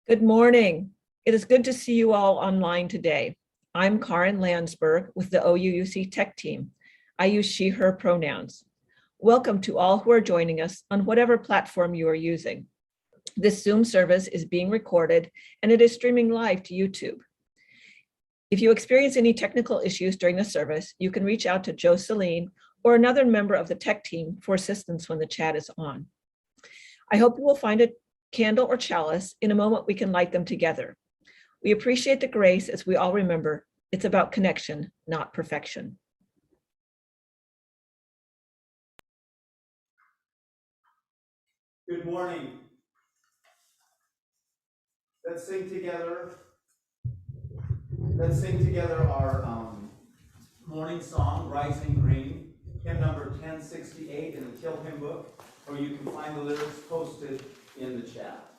Good morning. It is good to see you all online today. I'm Karin Landsberg with the OUUC Tech Team. I use she, her pronouns. Welcome to all who are joining us on whatever platform you are using. This Zoom service is being recorded and it is streaming live to YouTube. If you experience any technical issues during the service, you can reach out to Joe Celine or another member of the tech team for assistance when the chat is on. I hope you will find a candle or chalice. In a moment, we can light them together. We appreciate the grace as we all remember it's about connection, not perfection. Good morning. Let's sing together. Let's sing together our morning song, Rising Green, hymn number 1068 in the Kill Hymn Book, or you can find the lyrics posted in the chat.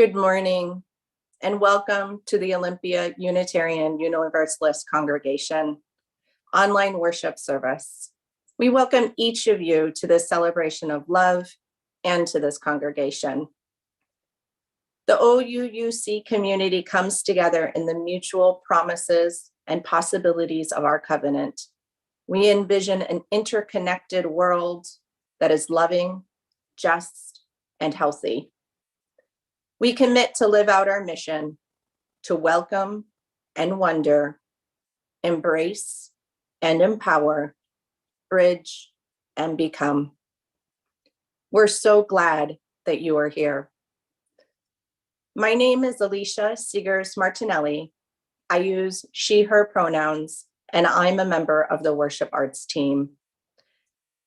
Good morning and welcome to the Olympia Unitarian Universalist Congregation online worship service. We welcome each of you to this celebration of love and to this congregation. The OUUC community comes together in the mutual promises and possibilities of our covenant. We envision an interconnected world that is loving, just, and healthy. We commit to live out our mission to welcome and wonder, embrace and empower, bridge and become. We're so glad that you are here. My name is Alicia Seegers Martinelli. I use she, her pronouns, and I'm a member of the worship arts team.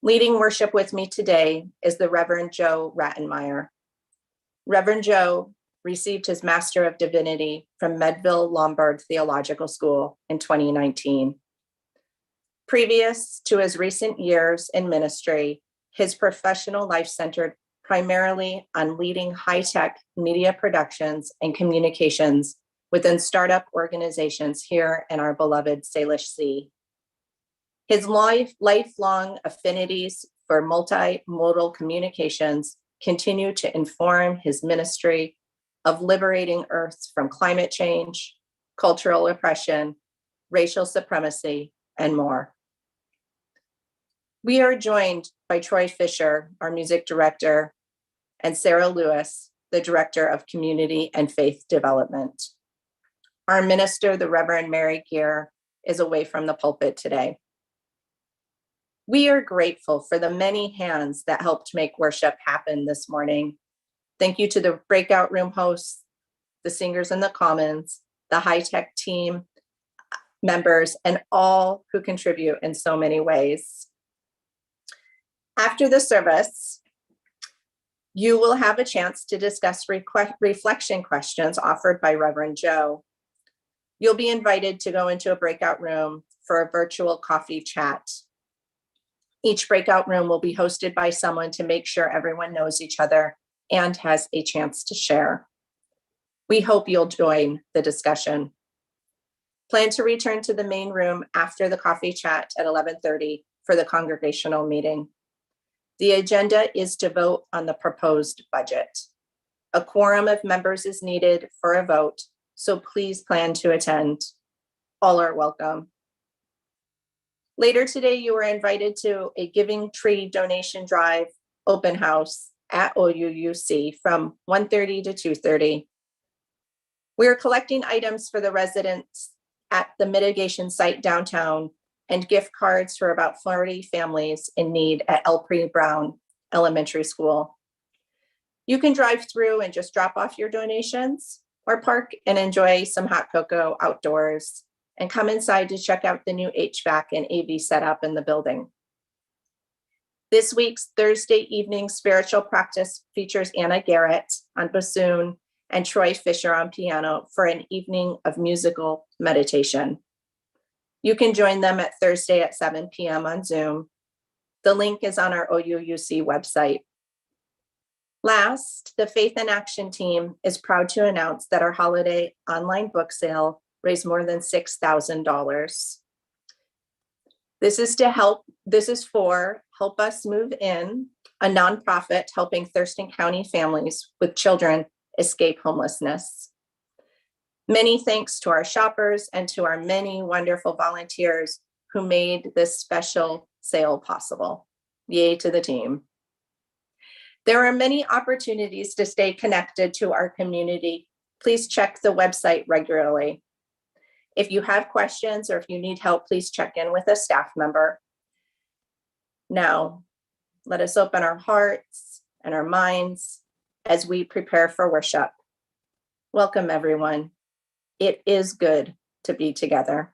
Leading worship with me today is the Reverend Joe Rattenmire. Reverend Joe received his Master of Divinity from Medville Lombard Theological School in 2019. Previous to his recent years in ministry, his professional life centered primarily on leading high-tech media productions and communications within startup organizations here in our beloved Salish Sea. His lifelong affinities for multimodal communications continue to inform his ministry of liberating Earth from climate change, cultural oppression, racial supremacy, and more. We are joined by Troy Fisher, our music director, and Sarah Lewis, the director of community and faith development. Our minister, the Reverend Mary Gear, is away from the pulpit today. We are grateful for the many hands that helped make worship happen this morning. Thank you to the breakout room hosts, the singers in the commons, the high-tech team members, and all who contribute in so many ways. After the service, you will have a chance to discuss reflection questions offered by Reverend Joe. You'll be invited to go into a breakout room for a virtual coffee chat. Each breakout room will be hosted by someone to make sure everyone knows each other and has a chance to share. We hope you'll join the discussion. Plan to return to the main room after the coffee chat at 11:30 for the congregational meeting. The agenda is to vote on the proposed budget. A quorum of members is needed for a vote, so please plan to attend. All are welcome. Later today, you are invited to a Giving Tree donation drive open house at OUUC from 1:30 to 2:30. We are collecting items for the residents at the mitigation site downtown and gift cards for about 40 families in need at Elpre Brown Elementary School. You can drive through and just drop off your donations or park and enjoy some hot cocoa outdoors and come inside to check out the new HVAC and AV setup in the building. This week's Thursday evening spiritual practice features Anna Garrett on bassoon and Troy Fisher on piano for an evening of musical meditation. You can join them at Thursday at 7 p.m. on Zoom. The link is on our OUUC website. Last, the Faith in Action team is proud to announce that our holiday online book sale raised more than $6,000. This is for Help Us Move In, a nonprofit helping Thurston County families with children escape homelessness. Many thanks to our shoppers and to our many wonderful volunteers who made this special sale possible. Yay to the team. There are many opportunities to stay connected to our community. Please check the website regularly. If you have questions or if you need help, please check in with a staff member. Now, let us open our hearts and our minds as we prepare for worship. Welcome, everyone. It is good to be together.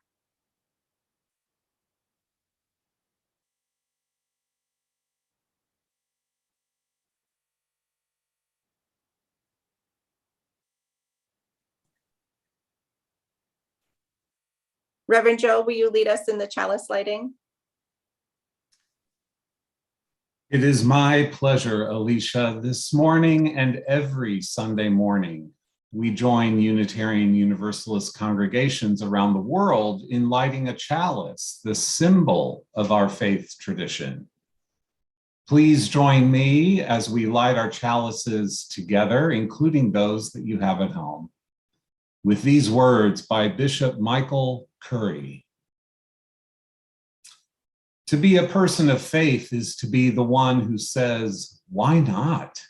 Reverend Joe, will you lead us in the chalice lighting? It is my pleasure, Alicia. This morning and every Sunday morning, we join Unitarian Universalist congregations around the world in lighting a chalice, the symbol of our faith tradition. Please join me as we light our chalices together, including those that you have at home, with these words by Bishop Michael Curry. To be a person of faith is to be the one who says, why not?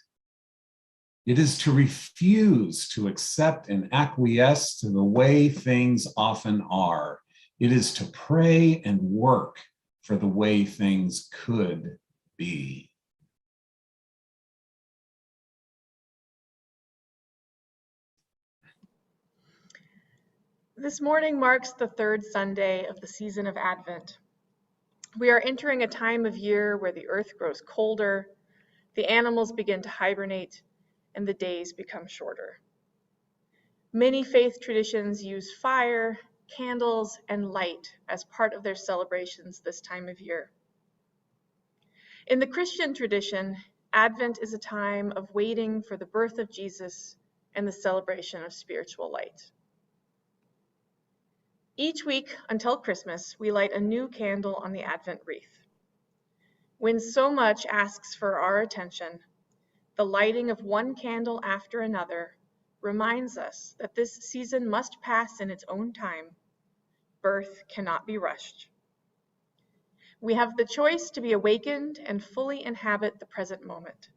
It is to refuse to accept and acquiesce to the way things often are. It is to pray and work for the way things could be. This morning marks the third Sunday of the season of Advent. We are entering a time of year where the earth grows colder, the animals begin to hibernate, and the days become shorter. Many faith traditions use fire, candles, and light as part of their celebrations this time of year. In the Christian tradition, Advent is a time of waiting for the birth of Jesus and the celebration of spiritual light. Each week until Christmas, we light a new candle on the Advent wreath. When so much asks for our attention, the lighting of one candle after another reminds us that this season must pass in its own time. Birth cannot be rushed. We have the choice to be awakened and fully inhabit the present moment.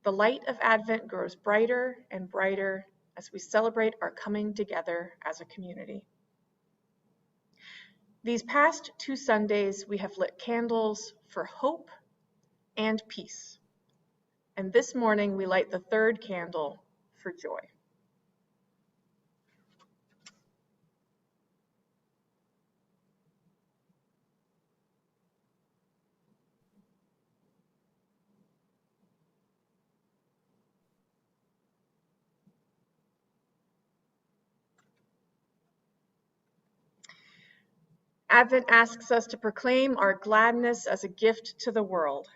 The light of Advent grows brighter and brighter as we celebrate our coming together as a community. These past 2 Sundays, we have lit candles for hope and peace. And this morning, we light the 3rd candle for joy. Advent asks us to proclaim our gladness as a gift to the world,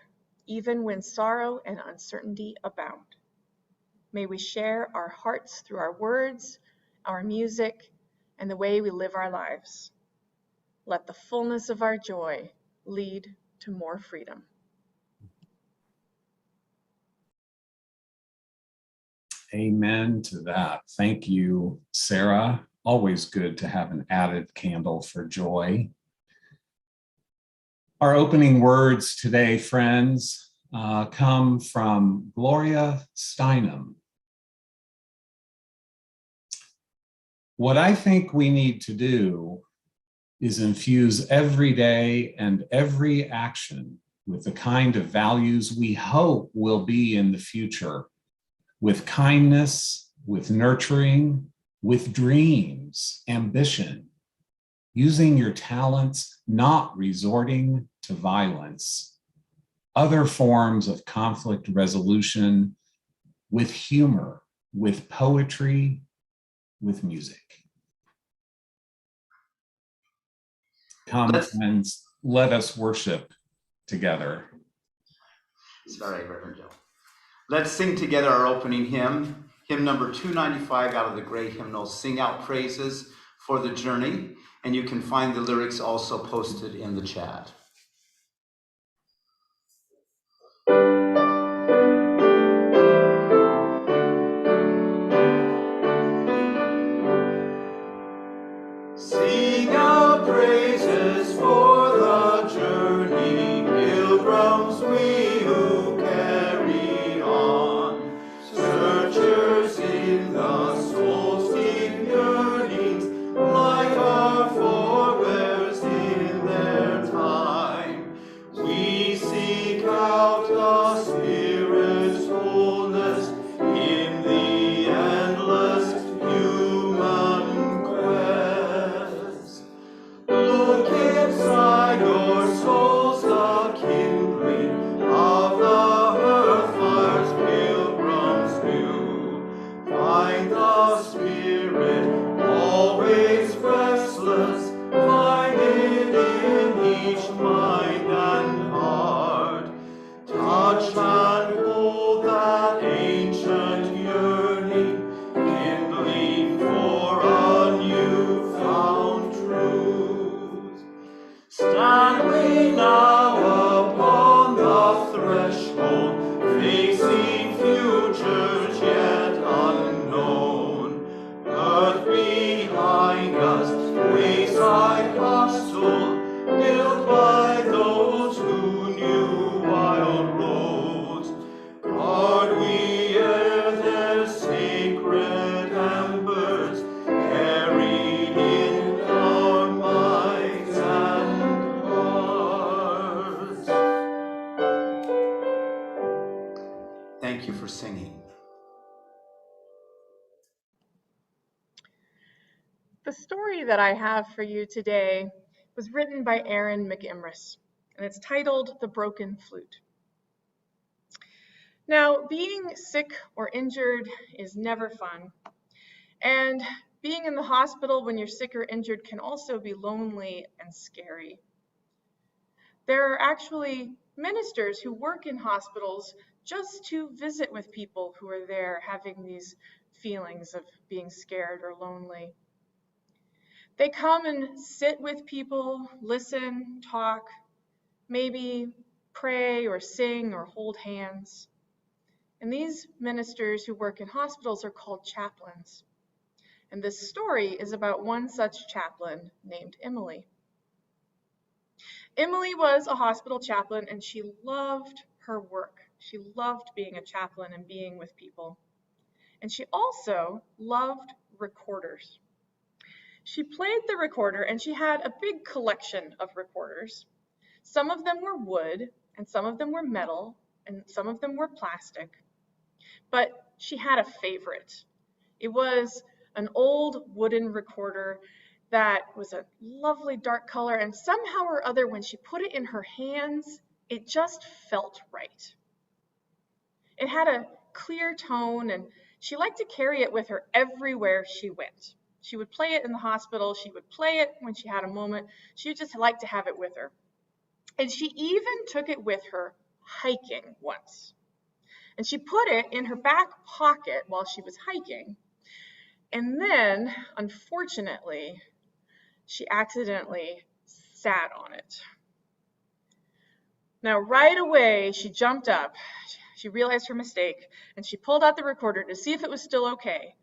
even when sorrow and uncertainty abound. May we share our hearts through our words, our music, and the way we live our lives. Let the fullness of our joy lead to more freedom. Amen to that. Thank you, Sarah. Always good to have an added candle for joy. Our opening words today, friends, come from Gloria Steinem. What I think we need to do is infuse every day and every action with the kind of values we hope will be in the future, with kindness, with nurturing, with dreams, ambition, using your talents, not resorting to violence, other forms of conflict resolution, with humor, with poetry, with music. Come, friends, let us worship together. Sorry, Reverend Joe. Let's sing together our opening hymn, hymn number 295 out of the Great Hymnals, Sing Out Praises for the Journey, and you can find the lyrics also posted in the chat. Sing out praises for the journey, pilgrims we who carry on, searchers in the soul's deep yearnings, like our forebears in their time. We seek out the Spirit's wholeness in the endless human quest. Look inside your souls, the kindling of the earth fire's pilgrims do. Find the Spirit always restless, find it in each mind and heart. Touch and hold that ancient yearning, kindling for a new found truth. Stand we now upon the threshold, facing futures yet unknown. Earth behind us, wayside hostel, built by those who knew wild roads. Guard we ere their sacred embers, carried in our minds and hearts. Thank you for singing. The story that I have for you today was written by Aaron McImris, and it's titled The Broken Flute. Now, being sick or injured is never fun, And being in the hospital when you're sick or injured can also be lonely and scary. There are actually ministers who work in hospitals just to visit with people who are there having these feelings of being scared or lonely. They come and sit with people, listen, talk, maybe pray or sing or hold hands. And these ministers who work in hospitals are called chaplains. And this story is about one such chaplain named Emily. Emily was a hospital chaplain, and she loved her work. She loved being a chaplain and being with people. And she also loved recorders. She played the recorder, and she had a big collection of recorders. Some of them were wood, and some of them were metal, and some of them were plastic. But she had a favorite. It was an old wooden recorder that was a lovely dark color, and somehow or other, when she put it in her hands, it just felt right. It had a clear tone, and she liked to carry it with her everywhere she went. She would play it in the hospital. She would play it when she had a moment. She just liked to have it with her. And she even took it with her hiking once. And she put it in her back pocket while she was hiking. And then, unfortunately, she accidentally sat on it. Now, right away, she jumped up. She realized her mistake, and she pulled out the recorder to see if it was still okay.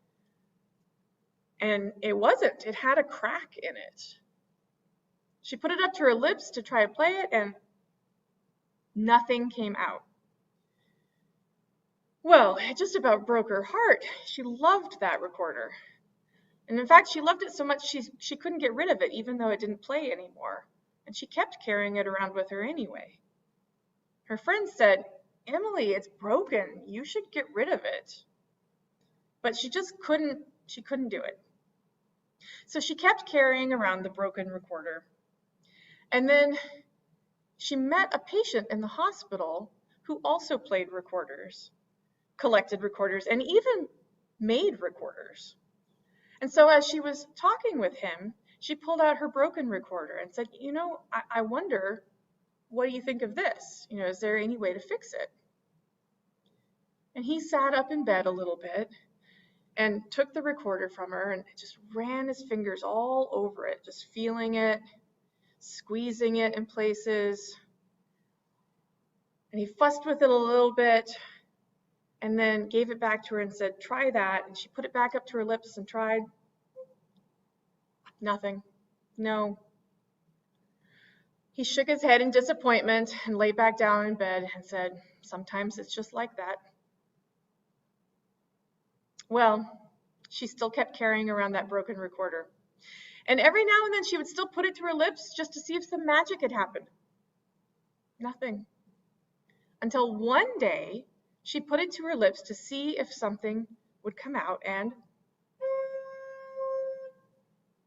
And it wasn't. It had a crack in it. She put it up to her lips to try to play it, and nothing came out. Well, it just about broke her heart. She loved that recorder. And in fact, she loved it so much she couldn't get rid of it, even though it didn't play anymore. And she kept carrying it around with her anyway. Her friends said, "Emily, it's broken. You should get rid of it." But she just couldn't do it. So she kept carrying around the broken recorder. And then she met a patient in the hospital who also played recorders, collected recorders, and even made recorders. And so as she was talking with him, she pulled out her broken recorder and said, I wonder, what do you think of this? Is there any way to fix it? And he sat up in bed a little bit and took the recorder from her and just ran his fingers all over it, just feeling it, squeezing it in places. And he fussed with it a little bit and then gave it back to her and said, "Try that." And she put it back up to her lips and tried. Nothing. No. He shook his head in disappointment and lay back down in bed and said, "Sometimes it's just like that." Well, she still kept carrying around that broken recorder. And every now and then she would still put it to her lips just to see if some magic had happened. Nothing. Until one day, she put it to her lips to see if something would come out, and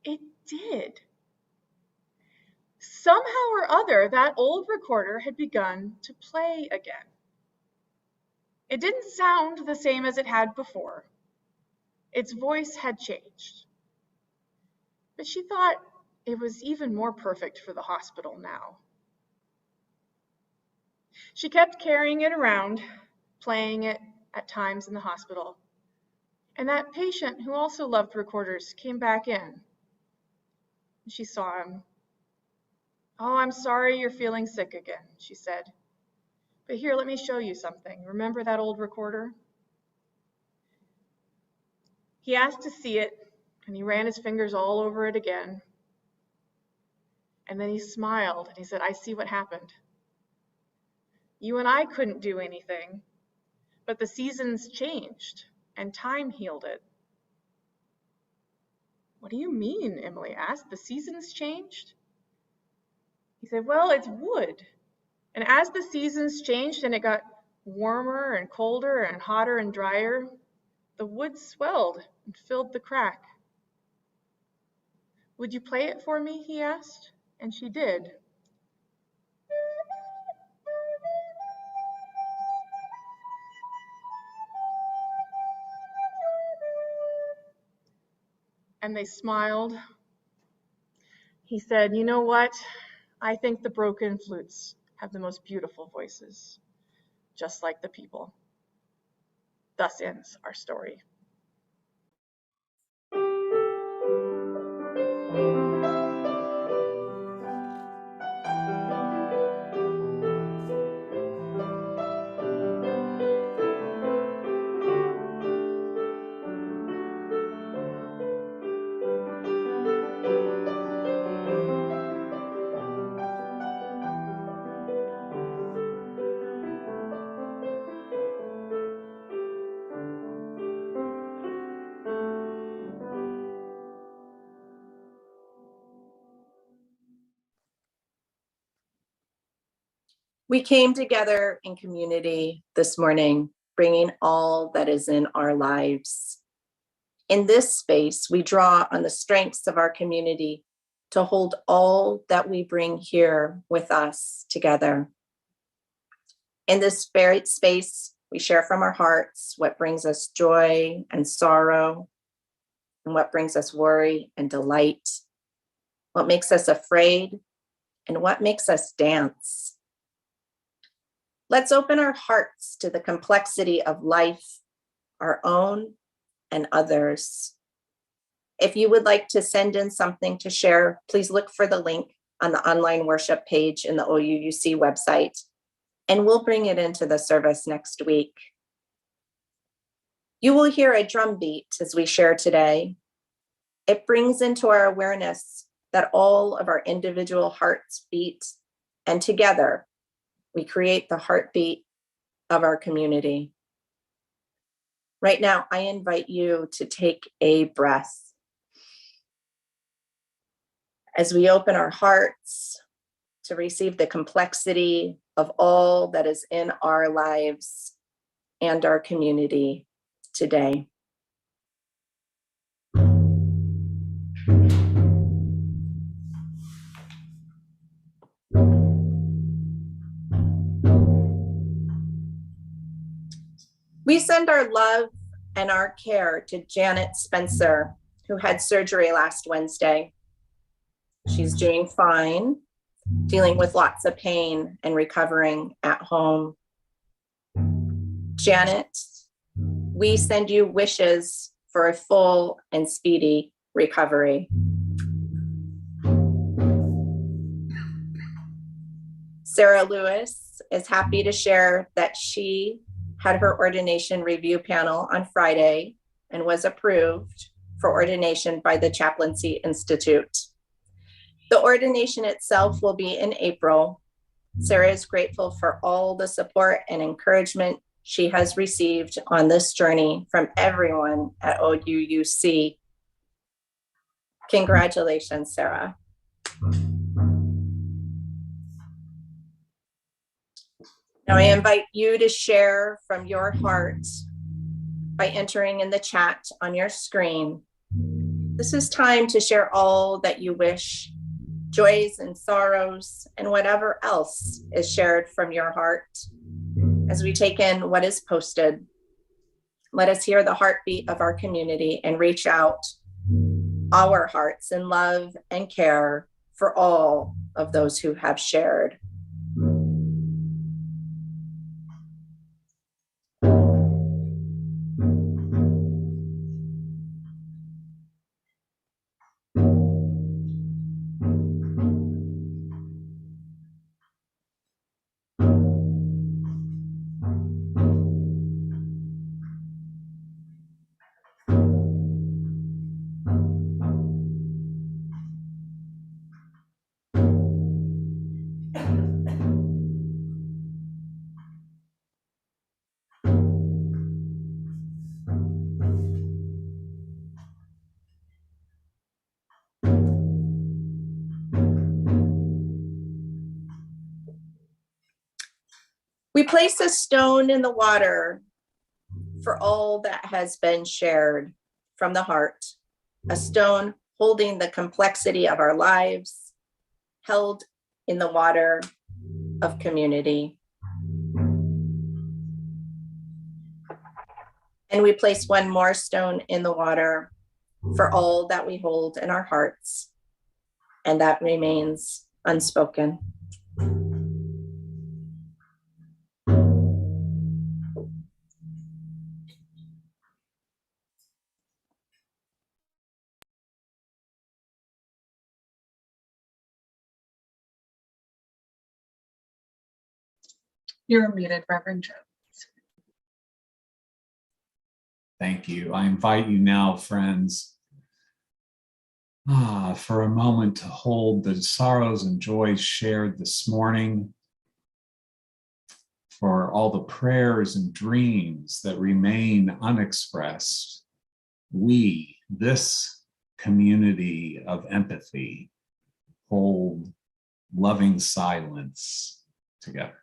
it did. Somehow or other, that old recorder had begun to play again. It didn't sound the same as it had before. Its voice had changed. But she thought it was even more perfect for the hospital now. She kept carrying it around, playing it at times in the hospital. And that patient who also loved recorders came back in. She saw him. "Oh, I'm sorry you're feeling sick again," she said. "But here, let me show you something. Remember that old recorder?" He asked to see it, and he ran his fingers all over it again. And then he smiled, and he said, "I see what happened. You and I couldn't do anything, but the seasons changed, and time healed it." "What do you mean?" Emily asked. "The seasons changed?" He said, "Well, it's wood. And as the seasons changed and it got warmer and colder and hotter and drier, the wood swelled and filled the crack." "Would you play it for me?" he asked. And she did. and they smiled. He said, "You know what? I think the broken flutes have the most beautiful voices, just like the people." Thus ends our story. We came together in community this morning, bringing all that is in our lives. In this space, we draw on the strengths of our community to hold all that we bring here with us together. In this spirit space, we share from our hearts what brings us joy and sorrow, and what brings us worry and delight, what makes us afraid, and what makes us dance. Let's open our hearts to the complexity of life, our own and others. If you would like to send in something to share, please look for the link on the online worship page in the OUUC website, and we'll bring it into the service next week. You will hear a drum beat as we share today. It brings into our awareness that all of our individual hearts beat, and together we create the heartbeat of our community. Right now, I invite you to take a breath as we open our hearts to receive the complexity of all that is in our lives and our community today. We send our love and our care to Janet Spencer, who had surgery last Wednesday. She's doing fine, dealing with lots of pain and recovering at home. Janet, we send you wishes for a full and speedy recovery. Sarah Lewis is happy to share that she had her ordination review panel on Friday and was approved for ordination by the Chaplaincy Institute. The ordination itself will be in April. Sarah is grateful for all the support and encouragement she has received on this journey from everyone at OUUC. Congratulations, Sarah. Now I invite you to share from your heart by entering in the chat on your screen. This is time to share all that you wish, joys and sorrows, and whatever else is shared from your heart. As we take in what is posted, let us hear the heartbeat of our community and reach out our hearts in love and care for all of those who have shared. We place a stone in the water for all that has been shared from the heart, a stone holding the complexity of our lives, held in the water of community. And we place one more stone in the water for all that we hold in our hearts and that remains unspoken. You're muted, Reverend Jones. Thank you. I invite you now, friends, for a moment to hold the sorrows and joys shared this morning, for all the prayers and dreams that remain unexpressed. We, this community of empathy, hold loving silence together.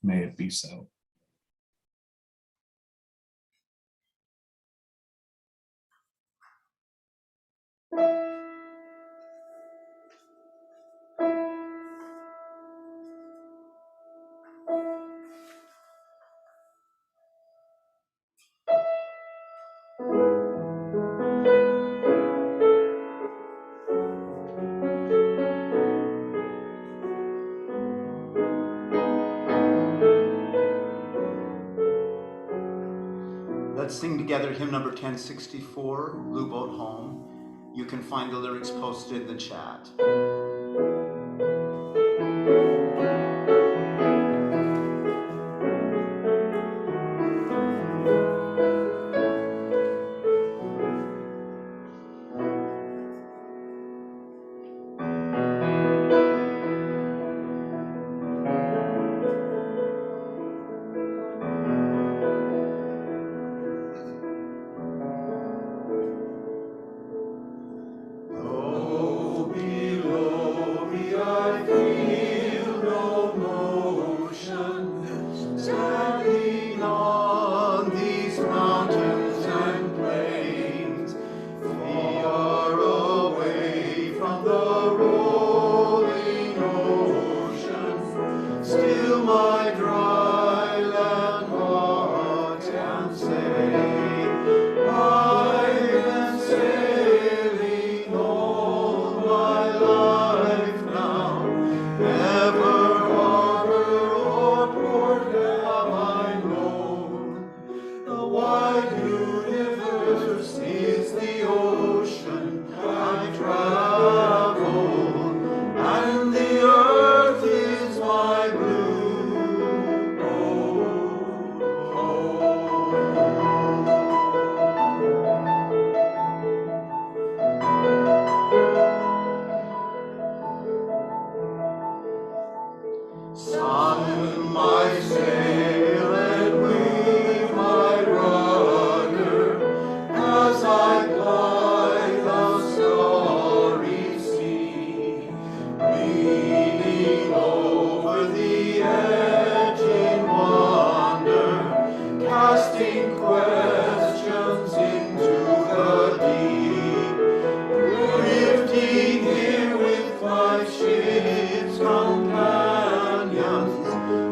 May it be so. Let's sing together hymn number 1064, Blue Boat Home. You can find the lyrics posted in the chat.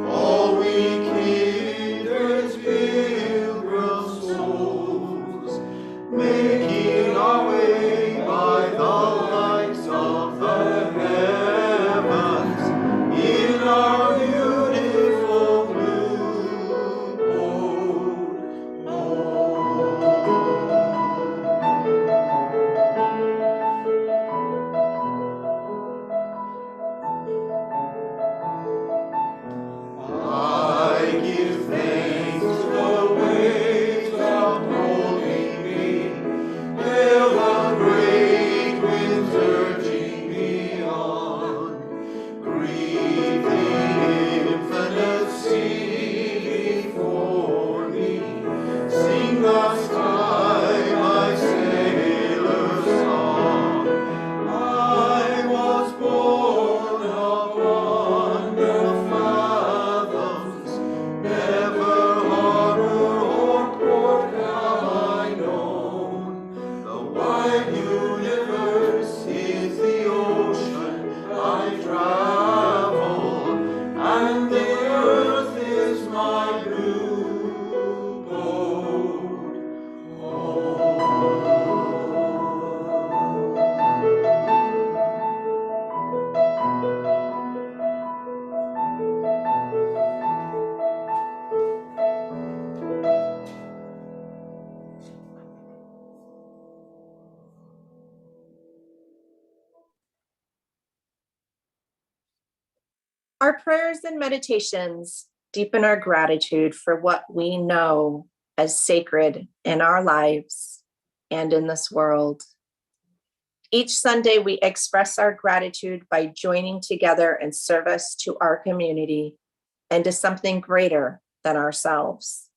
All we Our prayers and meditations deepen our gratitude for what we know as sacred in our lives and in this world. Each Sunday, we express our gratitude by joining together in service to our community and to something greater than ourselves.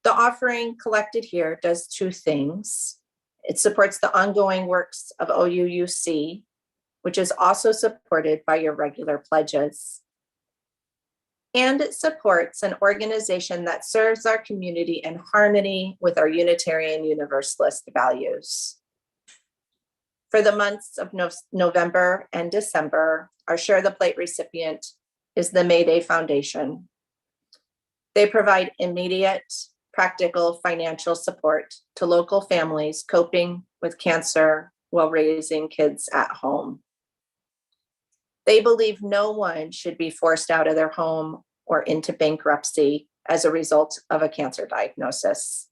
The offering collected here does two things. It supports the ongoing works of OUUC, which is also supported by your regular pledges. And it supports an organization that serves our community in harmony with our Unitarian Universalist values. For the months of November and December, our Share the Plate recipient is the Mayday Foundation. They provide immediate, practical financial support to local families coping with cancer while raising kids at home. They believe no one should be forced out of their home or into bankruptcy as a result of a cancer diagnosis.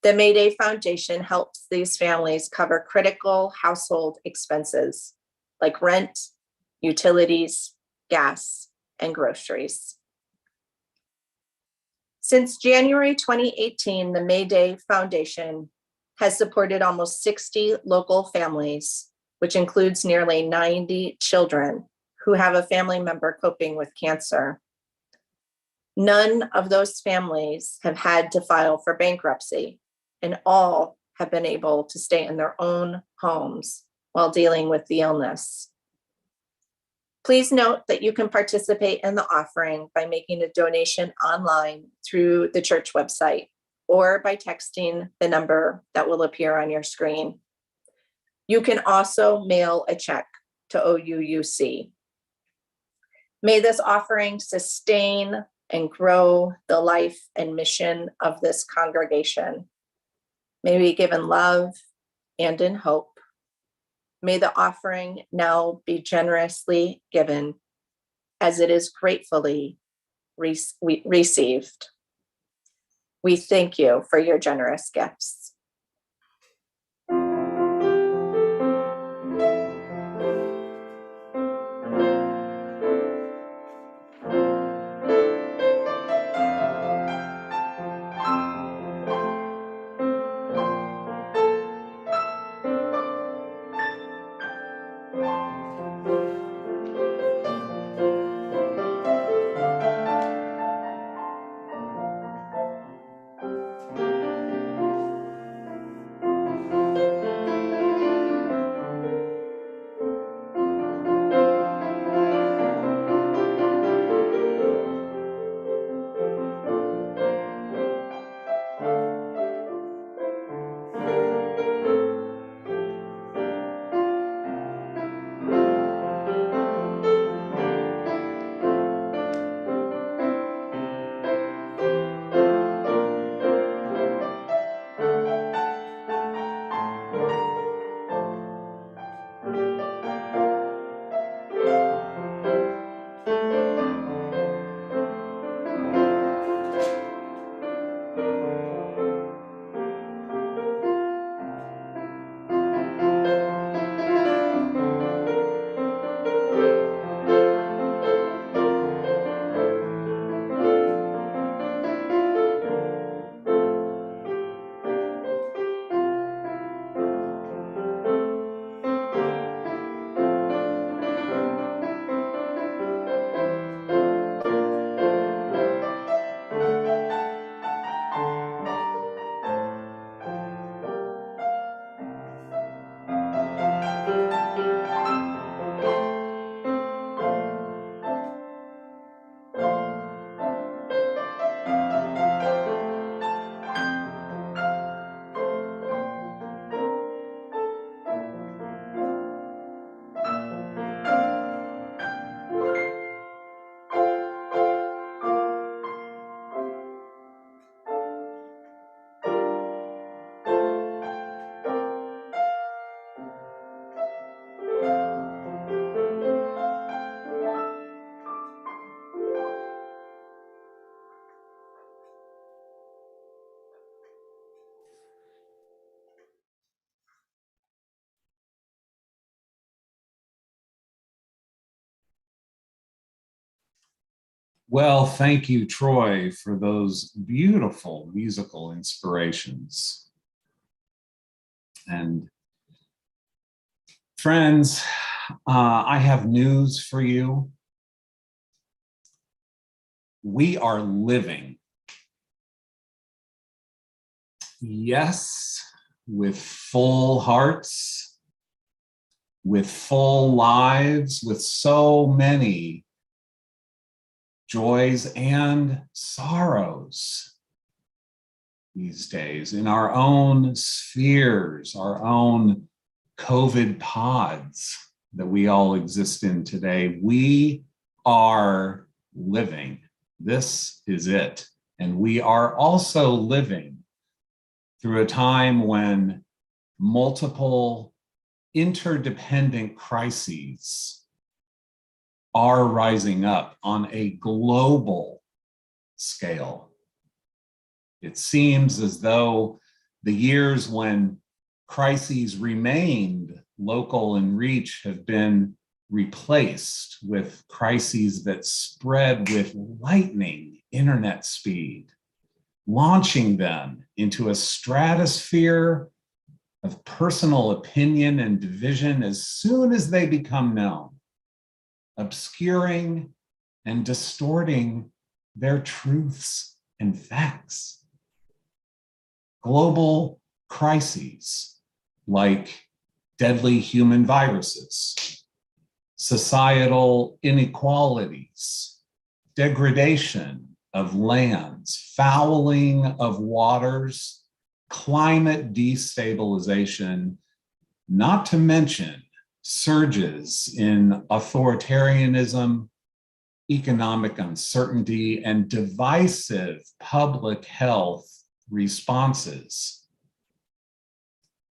The Mayday Foundation helps these families cover critical household expenses like rent, utilities, gas, and groceries. Since January 2018, the Mayday Foundation has supported almost 60 local families, which includes nearly 90 children who have a family member coping with cancer. None of those families have had to file for bankruptcy, and all have been able to stay in their own homes while dealing with the illness. Please note that you can participate in the offering by making a donation online through the church website or by texting the number that will appear on your screen. You can also mail a check to OUUC. May this offering sustain and grow the life and mission of this congregation. May we give in love and in hope. May the offering now be generously given as it is gratefully received. We thank you for your generous gifts. Well, thank you, Troy, for those beautiful musical inspirations. And friends, I have news for you. We are living. Yes, with full hearts, with full lives, with so many joys and sorrows these days in our own spheres, our own COVID pods that we all exist in today. We are living. This is it. And we are also living through a time when multiple interdependent crises are rising up on a global scale. It seems as though the years when crises remained local in reach have been replaced with crises that spread with lightning internet speed, launching them into a stratosphere of personal opinion and division as soon as they become known, obscuring and distorting their truths and facts. Global crises like deadly human viruses, societal inequalities, degradation of lands, fouling of waters, climate destabilization, not to mention surges in authoritarianism, economic uncertainty, and divisive public health responses.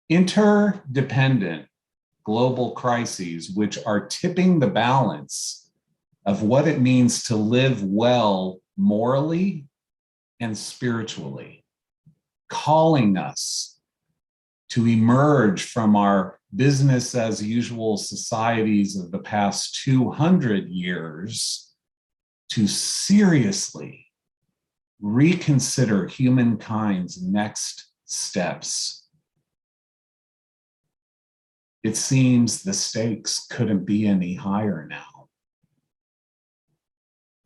Interdependent global crises, which are tipping the balance of what it means to live well morally and spiritually, calling us to emerge from our business as usual societies of the past 200 years to seriously reconsider humankind's next steps. It seems the stakes couldn't be any higher now.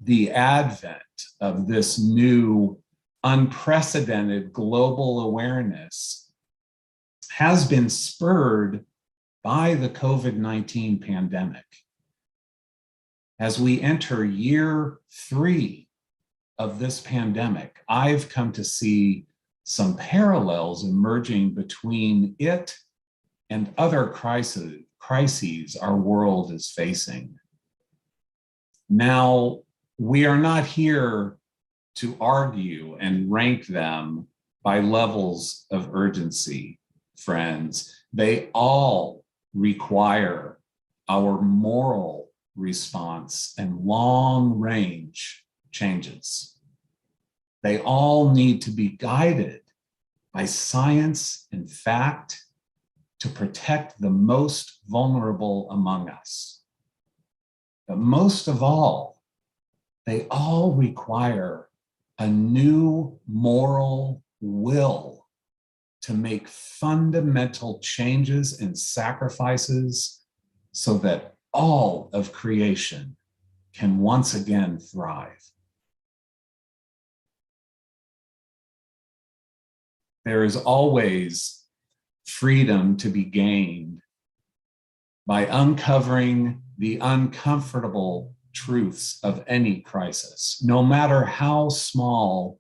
The advent of this new unprecedented global awareness has been spurred by the COVID-19 pandemic. As we enter year 3 of this pandemic, I've come to see some parallels emerging between it and other crises our world is facing. Now, we are not here to argue and rank them by levels of urgency, friends. They all require our moral response and long-range changes. They all need to be guided by science and fact to protect the most vulnerable among us. But most of all, they all require a new moral will to make fundamental changes and sacrifices so that all of creation can once again thrive. There is always freedom to be gained by uncovering the uncomfortable truths of any crisis, no matter how small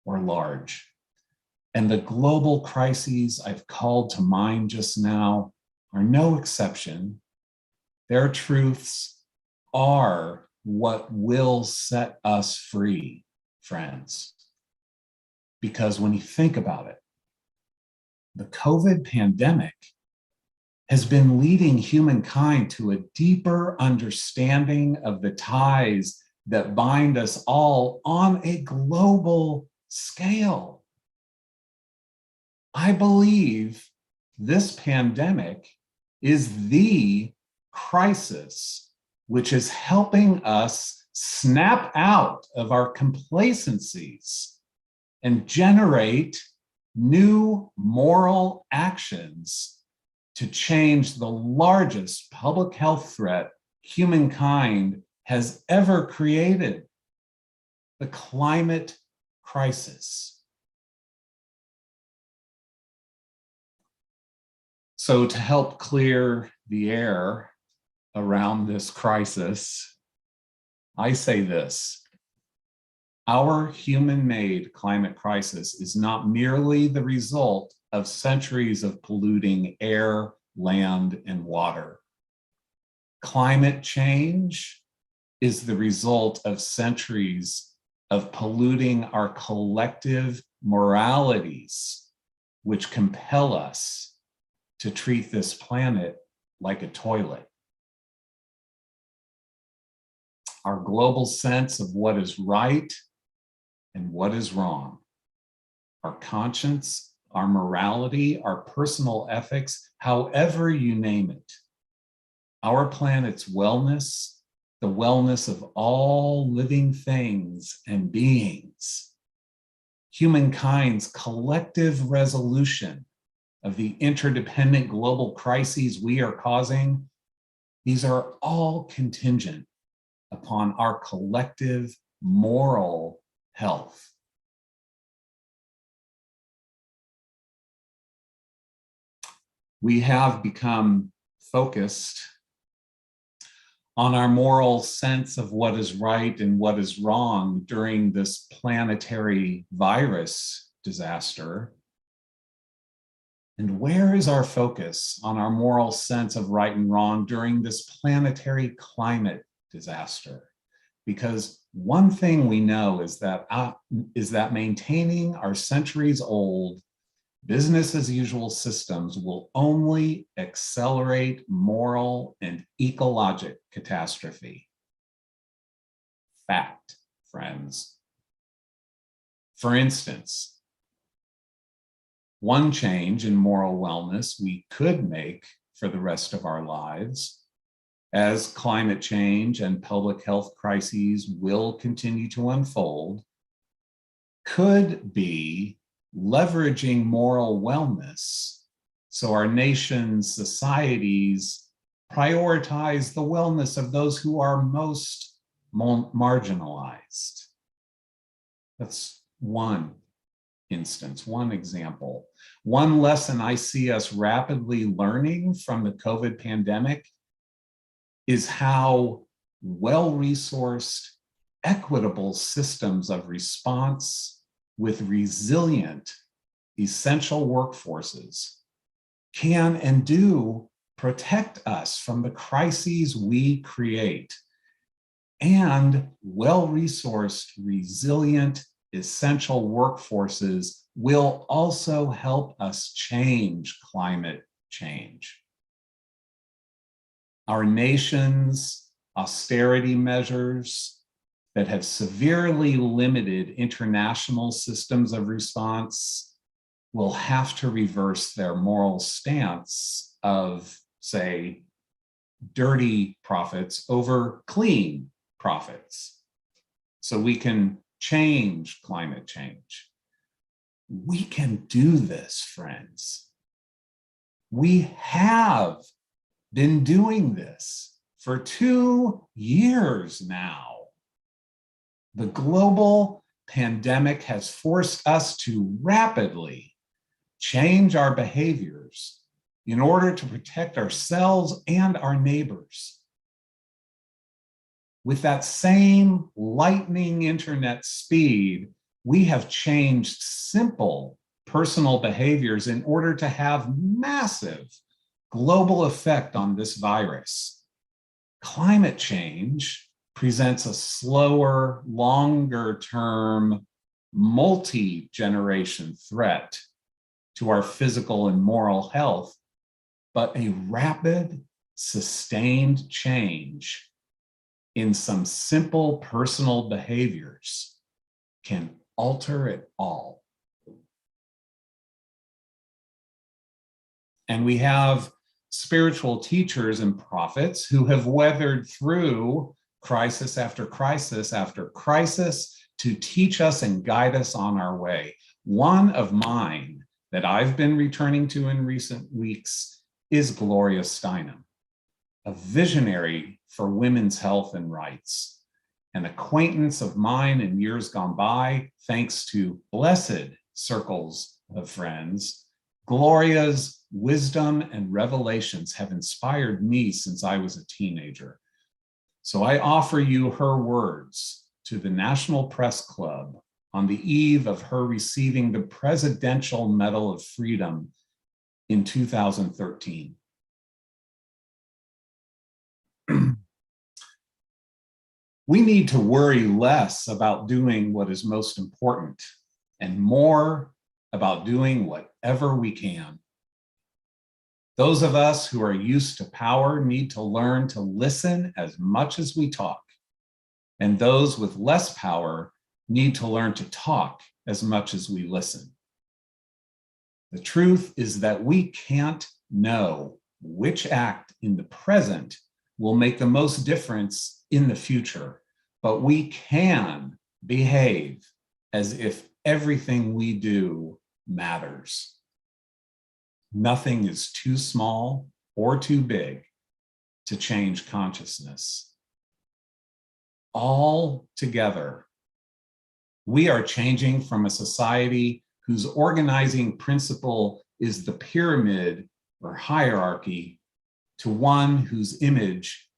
or large. And the global crises I've called to mind just now are no exception. Their truths are what will set us free, friends. Because when you think about it, the COVID pandemic has been leading humankind to a deeper understanding of the ties that bind us all on a global scale. I believe this pandemic is the crisis which is helping us snap out of our complacencies and generate new moral actions to change the largest public health threat humankind has ever created, the climate crisis. So to help clear the air around this crisis, I say this: our human-made climate crisis is not merely the result of centuries of polluting air, land, and water. Climate change is the result of centuries of polluting our collective moralities, which compel us to treat this planet like a toilet. Our global sense of what is right and what is wrong, our conscience, our morality, our personal ethics, however you name it, our planet's wellness, the wellness of all living things and beings, humankind's collective resolution of the interdependent global crises we are causing, these are all contingent upon our collective moral health. We have become focused on our moral sense of what is right and what is wrong during this planetary virus disaster. And where is our focus on our moral sense of right and wrong during this planetary climate disaster? Because one thing we know is that maintaining our centuries-old business as usual systems will only accelerate moral and ecologic catastrophe. Fact, friends. For instance, one change in moral wellness we could make for the rest of our lives, as climate change and public health crises will continue to unfold, could be leveraging moral wellness so our nation's societies prioritize the wellness of those who are most marginalized. That's one instance, one example. One lesson I see us rapidly learning from the COVID pandemic is how well-resourced, equitable systems of response with resilient, essential workforces can and do protect us from the crises we create. And well-resourced, resilient, essential workforces will also help us change climate change. Our nation's austerity measures that have severely limited international systems of response will have to reverse their moral stance of, say, dirty profits over clean profits, so we can change climate change. We can do this, friends. We have been doing this for 2 years now. The global pandemic has forced us to rapidly change our behaviors in order to protect ourselves and our neighbors. With that same lightning internet speed, we have changed simple personal behaviors in order to have massive global effect on this virus. Climate change presents a slower, longer-term, multi-generation threat to our physical and moral health, but a rapid, sustained change in some simple personal behaviors can alter it all. And we have spiritual teachers and prophets who have weathered through crisis after crisis after crisis, to teach us and guide us on our way. One of mine that I've been returning to in recent weeks is Gloria Steinem, a visionary for women's health and rights, an acquaintance of mine in years gone by, thanks to blessed circles of friends. Gloria's wisdom and revelations have inspired me since I was a teenager. So I offer you her words to the National Press Club on the eve of her receiving the Presidential Medal of Freedom in 2013. We need to worry less about doing what is most important and more about doing whatever we can. Those of us who are used to power need to learn to listen as much as we talk, and those with less power need to learn to talk as much as we listen. The truth is that we can't know which act in the present will make the most difference in the future, but we can behave as if everything we do matters. Nothing is too small or too big to change consciousness. All together, we are changing from a society whose organizing principle is the pyramid or hierarchy to one whose image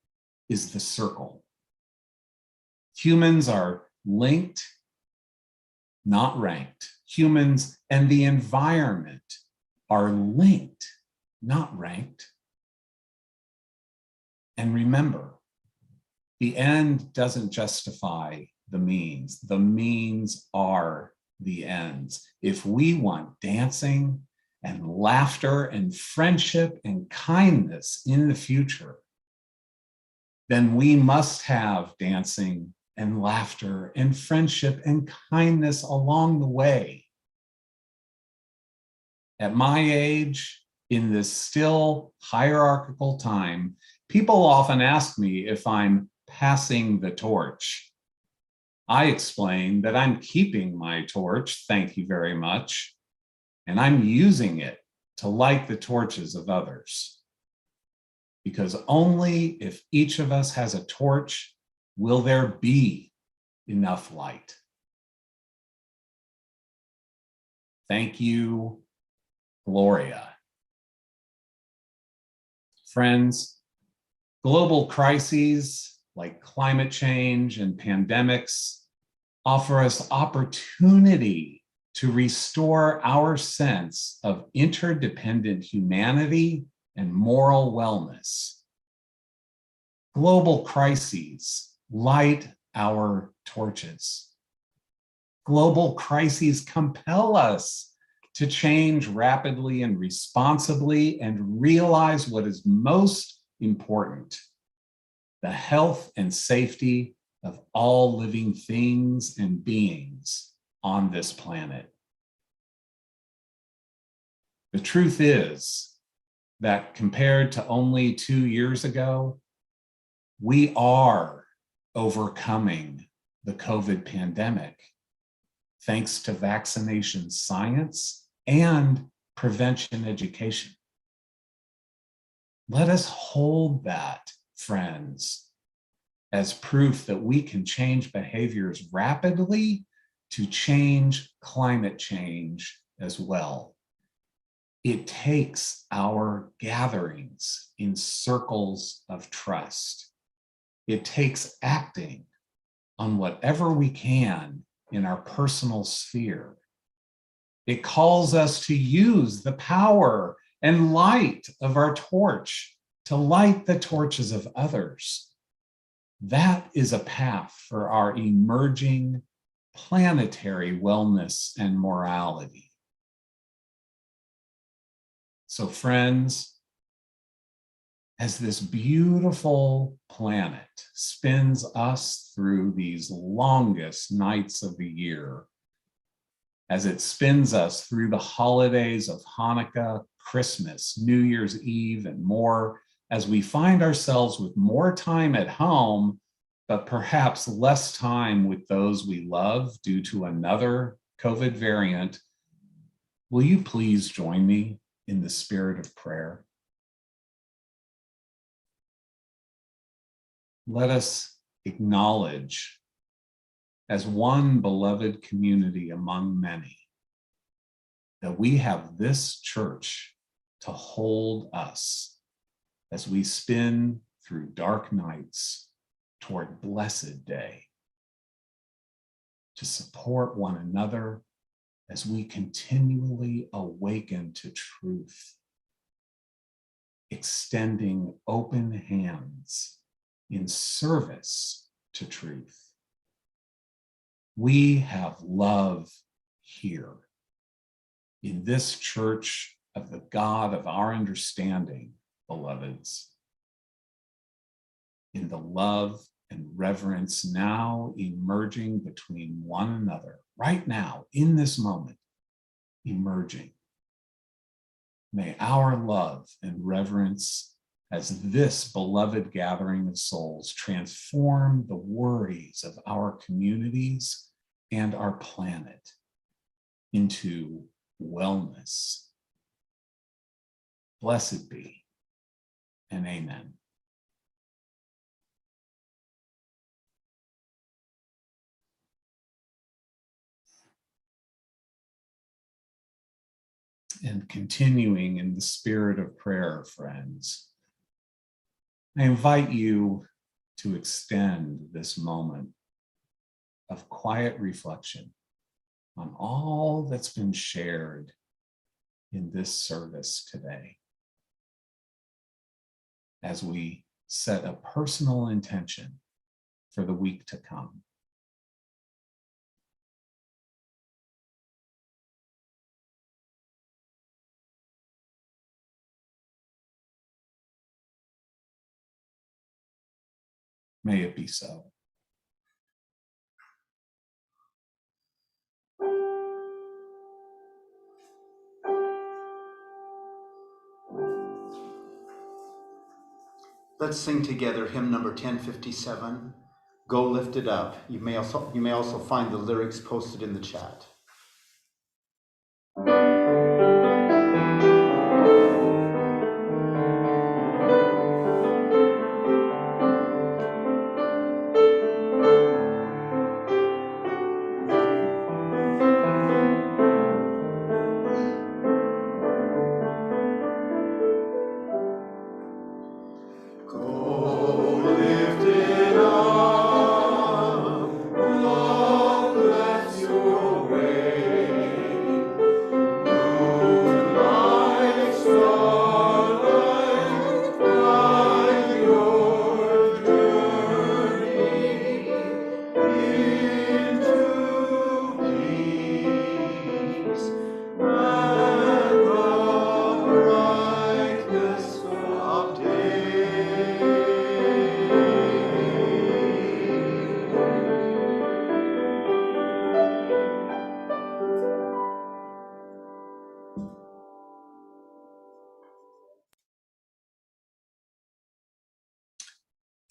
is the circle. Humans are linked, not ranked. Humans and the environment are linked, not ranked. And remember, the end doesn't justify the means. The means are the ends. If we want dancing and laughter and friendship and kindness in the future, then we must have dancing and laughter and friendship and kindness along the way. At my age, in this still hierarchical time, people often ask me if I'm passing the torch. I explain that I'm keeping my torch, thank you very much, and I'm using it to light the torches of others. Because only if each of us has a torch will there be enough light. Thank you, Gloria. Friends, global crises like climate change and pandemics offer us opportunity to restore our sense of interdependent humanity and moral wellness. Global crises light our torches. Global crises compel us to change rapidly and responsibly and realize what is most important: the health and safety of all living things and beings on this planet. The truth is that compared to only 2 years ago, we are overcoming the COVID pandemic thanks to vaccination science and prevention education. Let us hold that, friends, as proof that we can change behaviors rapidly to change climate change as well. It takes our gatherings in circles of trust. It takes acting on whatever we can in our personal sphere. It calls us to use the power and light of our torch to light the torches of others. That is a path for our emerging planetary wellness and morality. So friends, as this beautiful planet spins us through these longest nights of the year, as it spins us through the holidays of Hanukkah, Christmas, New Year's Eve, and more, as we find ourselves with more time at home, but perhaps less time with those we love due to another COVID variant, will you please join me in the spirit of prayer? Let us acknowledge, as one beloved community among many, that we have this church to hold us as we spin through dark nights toward blessed day, to support one another as we continually awaken to truth, extending open hands in service to truth. We have love here in this church of the God of our understanding, beloveds, in the love and reverence now emerging between one another, right now, in this moment, emerging. May our love and reverence as this beloved gathering of souls transform the worries of our communities and our planet into wellness. Blessed be, and amen. And continuing in the spirit of prayer, friends, I invite you to extend this moment of quiet reflection on all that's been shared in this service today, as we set a personal intention for the week to come. May it be so. Let's sing together hymn number 1057, Go Lift It Up. You may also find the lyrics posted in the chat.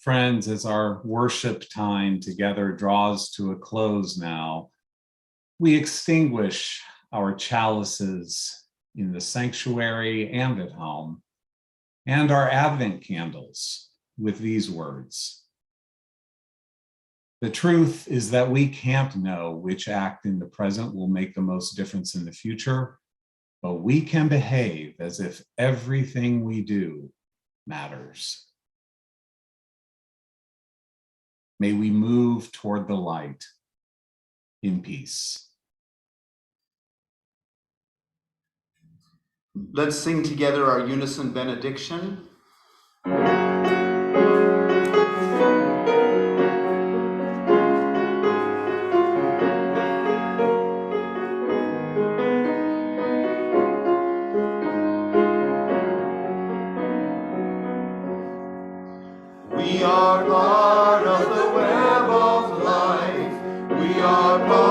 Friends, as our worship time together draws to a close now, we extinguish our chalices in the sanctuary and at home, and our Advent candles with these words. The truth is that we can't know which act in the present will make the most difference in the future, but we can behave as if everything we do matters. May we move toward the light in peace. Let's sing together our unison benediction. We are part of the web of life. We are part